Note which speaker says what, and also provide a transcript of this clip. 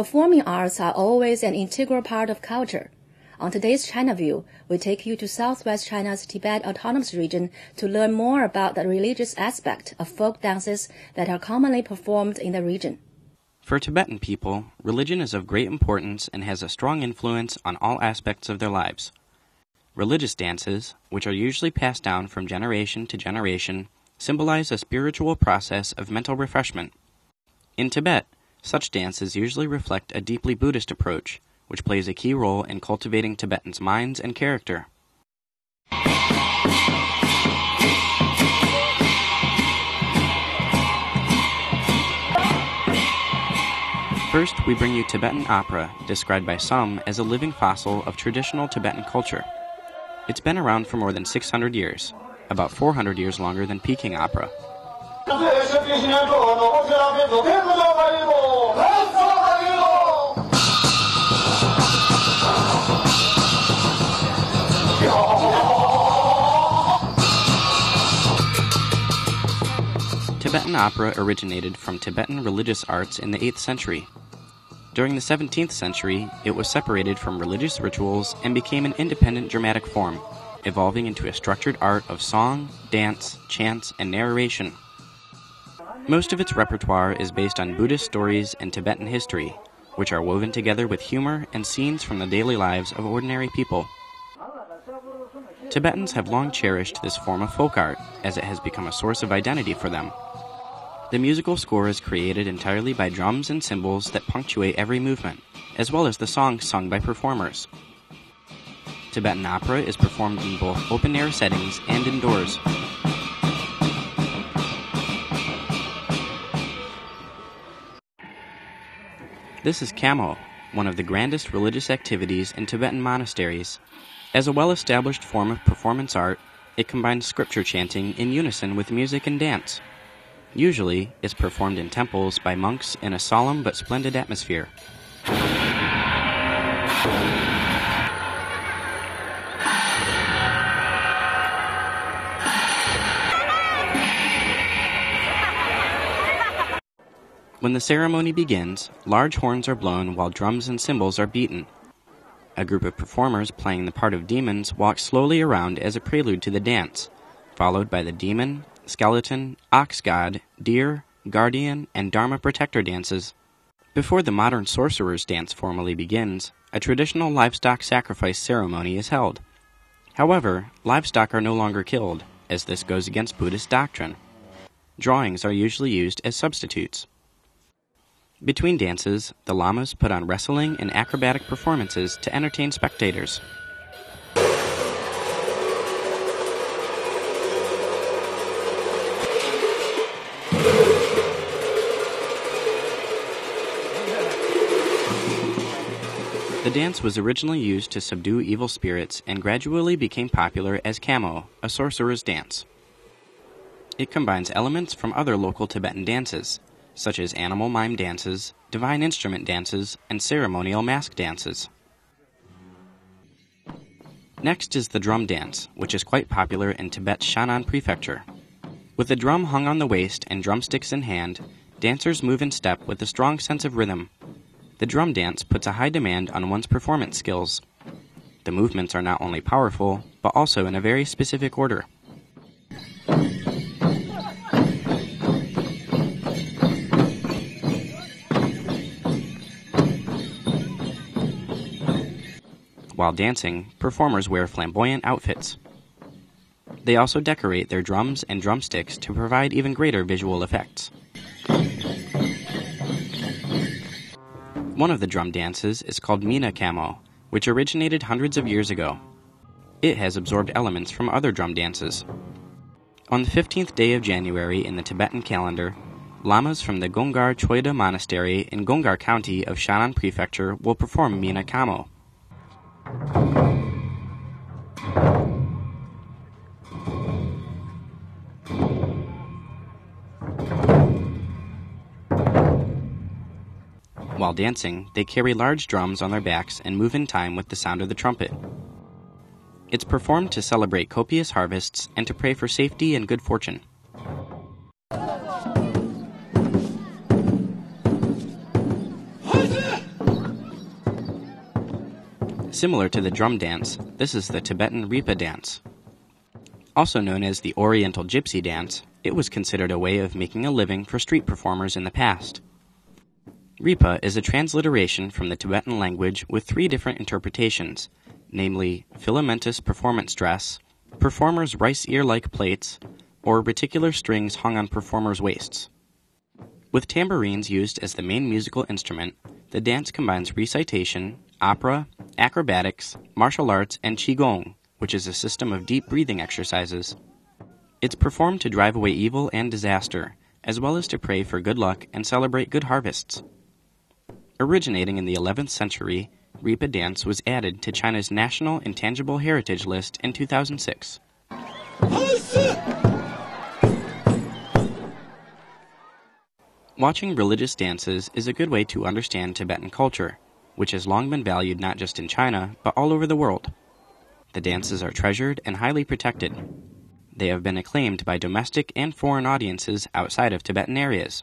Speaker 1: Performing arts are always an integral part of culture. On today's China View, we take you to southwest China's Tibet Autonomous Region to learn more about the religious aspect of folk dances that are commonly performed in the region.
Speaker 2: For Tibetan people, religion is of great importance and has a strong influence on all aspects of their lives. Religious dances, which are usually passed down from generation to generation, symbolize a spiritual process of mental refreshment. In Tibet, such dances usually reflect a deeply Buddhist approach, which plays a key role in cultivating Tibetans' minds and character. First, we bring you Tibetan Opera, described by some as a living fossil of traditional Tibetan culture. It's been around for more than 600 years, about 400 years longer than Peking opera. Tibetan opera originated from Tibetan religious arts in the 8th century. During the 17th century, it was separated from religious rituals and became an independent dramatic form, evolving into a structured art of song, dance, chants, and narration. Most of its repertoire is based on Buddhist stories and Tibetan history, which are woven together with humor and scenes from the daily lives of ordinary people. Tibetans have long cherished this form of folk art, as it has become a source of identity for them. The musical score is created entirely by drums and cymbals that punctuate every movement, as well as the songs sung by performers. Tibetan opera is performed in both open-air settings and indoors. This is Camel, one of the grandest religious activities in Tibetan monasteries. As a well-established form of performance art, it combines scripture chanting in unison with music and dance. Usually, it's performed in temples by monks in a solemn but splendid atmosphere. When the ceremony begins, large horns are blown while drums and cymbals are beaten. A group of performers playing the part of demons walk slowly around as a prelude to the dance, followed by the demon, skeleton, ox god, deer, guardian, and dharma protector dances. Before the modern sorcerer's dance formally begins, a traditional livestock sacrifice ceremony is held. However, livestock are no longer killed, as this goes against Buddhist doctrine. Drawings are usually used as substitutes. Between dances, the lamas put on wrestling and acrobatic performances to entertain spectators. The dance was originally used to subdue evil spirits and gradually became popular as Kamo, a sorcerer's dance. It combines elements from other local Tibetan dances, such as animal mime dances, divine instrument dances, and ceremonial mask dances. Next is the drum dance, which is quite popular in Tibet's Shannan prefecture. With the drum hung on the waist and drumsticks in hand, dancers move in step with a strong sense of rhythm. The drum dance puts a high demand on one's performance skills. The movements are not only powerful, but also in a very specific order. While dancing, performers wear flamboyant outfits. They also decorate their drums and drumsticks to provide even greater visual effects. One of the drum dances is called Mina Kamo, which originated hundreds of years ago. It has absorbed elements from other drum dances. On the 15th day of January in the Tibetan calendar, lamas from the Gongar Choida Monastery in Gongar County of Shannan Prefecture will perform Mina Kamo. While dancing, they carry large drums on their backs and move in time with the sound of the trumpet. It's performed to celebrate copious harvests and to pray for safety and good fortune. Similar to the drum dance, this is the Tibetan Ripa dance. Also known as the Oriental Gypsy Dance, it was considered a way of making a living for street performers in the past. Ripa is a transliteration from the Tibetan language with 3 different interpretations, namely filamentous performance dress, performers' rice ear-like plates, or reticular strings hung on performers' waists. With tambourines used as the main musical instrument, the dance combines recitation, opera, acrobatics, martial arts, and qigong, which is a system of deep breathing exercises. It's performed to drive away evil and disaster, as well as to pray for good luck and celebrate good harvests. Originating in the 11th century, Ripa dance was added to China's National Intangible Heritage List in 2006. Watching religious dances is a good way to understand Tibetan culture, which has long been valued not just in China, but all over the world. The dances are treasured and highly protected. They have been acclaimed by domestic and foreign audiences outside of Tibetan areas.